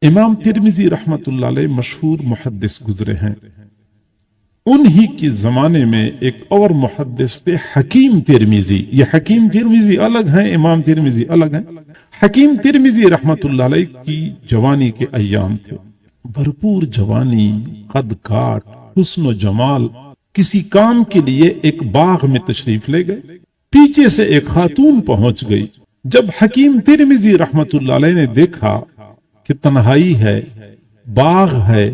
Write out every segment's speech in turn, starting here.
امام ترمذی رحمت اللہ علیہ مشہور محدث گزرے ہیں، انہی کے زمانے میں ایک اور محدث تھے حکیم ترمذی. یہ حکیم ترمذی الگ ہیں، امام ترمذی الگ ہیں. حکیم ترمذی رحمت اللہ علیہ کی جوانی کے ایام تھے، بھرپور جوانی، قد کاٹ، حسن و جمال. کسی کام کے لیے ایک باغ میں تشریف لے گئے، پیچھے سے ایک خاتون پہنچ گئی. جب حکیم ترمذی رحمت اللہ علیہ نے دیکھا کہ تنہائی ہے، باغ ہے،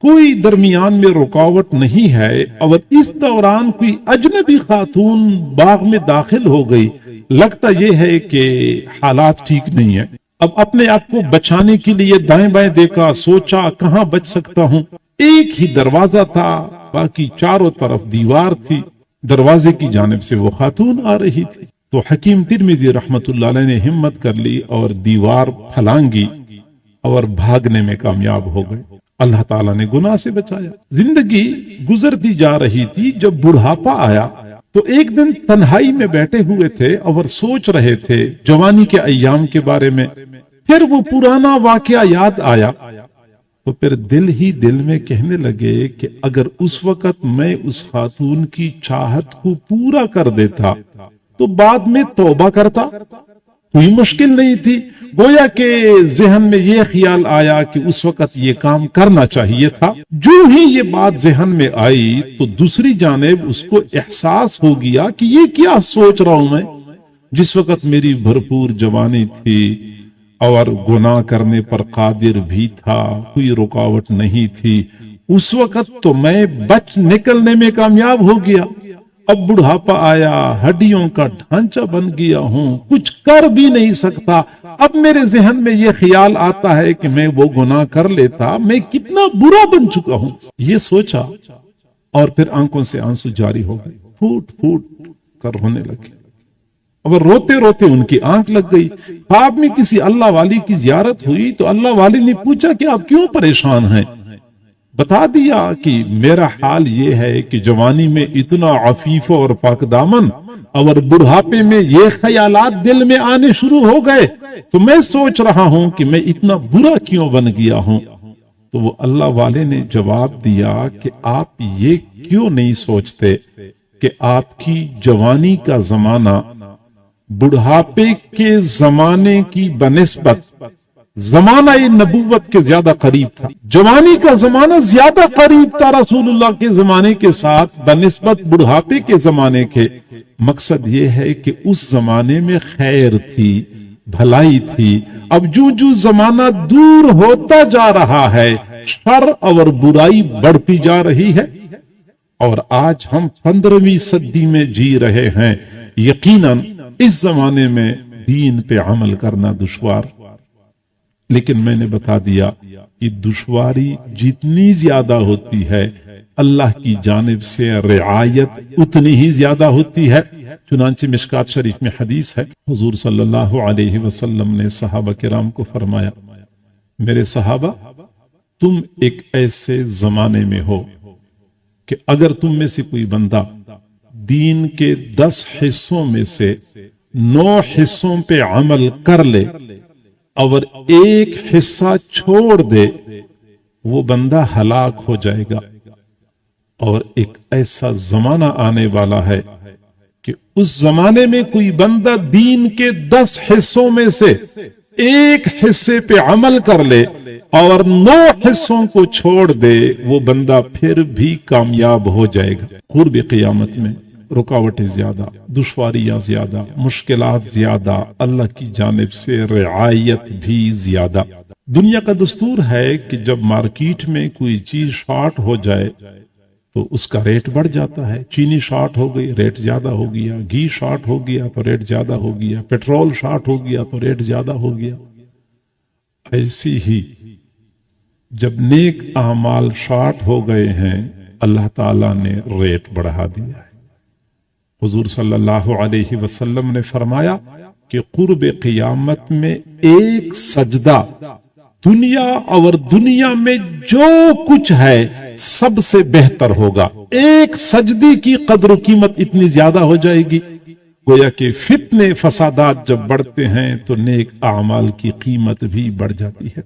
کوئی درمیان میں رکاوٹ نہیں ہے، اور اس دوران کوئی اجنبی خاتون باغ میں داخل ہو گئی، لگتا یہ ہے کہ حالات ٹھیک نہیں ہے. اب اپنے آپ کو بچانے کے لیے دائیں بائیں دیکھا، سوچا کہاں بچ سکتا ہوں. ایک ہی دروازہ تھا، باقی چاروں طرف دیوار تھی. دروازے کی جانب سے وہ خاتون آ رہی تھی تو حکیم ترمذی رحمت اللہ علیہ نے ہمت کر لی اور دیوار پھلانگی اور بھاگنے میں کامیاب ہو گئے. اللہ تعالیٰ نے گناہ سے بچایا. زندگی گزرتی جا رہی تھی. جب بڑھاپا آیا تو ایک دن تنہائی میں بیٹھے ہوئے تھے اور سوچ رہے تھے جوانی کے ایام کے بارے میں. پھر وہ پرانا واقعہ یاد آیا تو پھر دل ہی دل میں کہنے لگے کہ اگر اس وقت میں اس خاتون کی چاہت کو پورا کر دیتا تو بعد میں توبہ کرتا، کوئی مشکل نہیں تھی. گویا کہ ذہن میں یہ خیال آیا کہ اس وقت یہ کام کرنا چاہیے تھا. جو ہی یہ بات ذہن میں آئی تو دوسری جانب اس کو احساس ہو گیا کہ یہ کیا سوچ رہا ہوں میں. جس وقت میری بھرپور جوانی تھی اور گناہ کرنے پر قادر بھی تھا، کوئی رکاوٹ نہیں تھی، اس وقت تو میں بچ نکلنے میں کامیاب ہو گیا. اب بڑھاپا آیا، ہڈیوں کا ڈھانچہ بن گیا ہوں، کچھ کر بھی نہیں سکتا. اب میرے ذہن میں یہ خیال آتا ہے کہ میں وہ گناہ کر لیتا، میں کتنا برا بن چکا ہوں. یہ سوچا اور پھر آنکھوں سے آنسو جاری ہو گئے، پھوٹ پھوٹ کر ہونے لگے. اور روتے روتے ان کی آنکھ لگ گئی. خواب میں کسی اللہ والی کی زیارت ہوئی تو اللہ والی نے پوچھا کہ آپ کیوں پریشان ہیں. بتا دیا کہ میرا حال یہ ہے کہ جوانی میں اتنا عفیف اور پاک دامن، اور بڑھاپے میں یہ خیالات دل میں آنے شروع ہو گئے تو میں سوچ رہا ہوں کہ میں اتنا برا کیوں بن گیا ہوں. تو وہ اللہ والے نے جواب دیا کہ آپ یہ کیوں نہیں سوچتے کہ آپ کی جوانی کا زمانہ بڑھاپے کے زمانے کی بنسبت زمانہ نبوت کے زیادہ قریب تھا. جوانی کا زمانہ زیادہ قریب تھا رسول اللہ کے زمانے کے ساتھ بنسبت بڑھاپے کے زمانے کے. مقصد یہ ہے کہ اس زمانے میں خیر تھی، بھلائی تھی. اب جو زمانہ دور ہوتا جا رہا ہے، شر اور برائی بڑھتی جا رہی ہے، اور آج ہم 15ویں صدی میں جی رہے ہیں. یقیناً اس زمانے میں دین پہ عمل کرنا دشوار، لیکن میں نے بتا دیا کہ دشواری جتنی زیادہ ہوتی ہے اللہ کی جانب سے رعایت اتنی ہی زیادہ ہوتی ہے. چنانچہ مشکات شریف میں حدیث ہے، حضور صلی اللہ علیہ وسلم نے صحابہ کرام کو فرمایا، میرے صحابہ تم ایک ایسے زمانے میں ہو کہ اگر تم میں سے کوئی بندہ دین کے 10 حصوں میں سے 9 حصوں پہ عمل کر لے اور ایک حصہ چھوڑ دے، وہ بندہ ہلاک ہو جائے گا. اور ایک ایسا زمانہ آنے والا ہے کہ اس زمانے میں کوئی بندہ دین کے 10 حصوں میں سے ایک حصے پہ عمل کر لے اور 9 حصوں کو چھوڑ دے، وہ بندہ پھر بھی کامیاب ہو جائے گا. قرب قیامت میں رکاوٹیں زیادہ، دشواریاں زیادہ، مشکلات زیادہ، اللہ کی جانب سے رعایت بھی زیادہ. دنیا کا دستور ہے کہ جب مارکیٹ میں کوئی چیز شارٹ ہو جائے تو اس کا ریٹ بڑھ جاتا ہے. چینی شارٹ ہو گئی، ریٹ زیادہ ہو گیا. گھی شارٹ ہو گیا تو ریٹ زیادہ ہو گیا. پیٹرول شارٹ ہو گیا تو ریٹ زیادہ ہو گیا. ایسی ہی جب نیک اعمال شارٹ ہو گئے ہیں، اللہ تعالیٰ نے ریٹ بڑھا دیا ہے. حضور صلی اللہ علیہ وسلم نے فرمایا کہ قرب قیامت میں ایک سجدہ دنیا اور دنیا میں جو کچھ ہے سب سے بہتر ہوگا. ایک سجدے کی قدر و قیمت اتنی زیادہ ہو جائے گی. گویا کہ فتنے فسادات جب بڑھتے ہیں تو نیک اعمال کی قیمت بھی بڑھ جاتی ہے.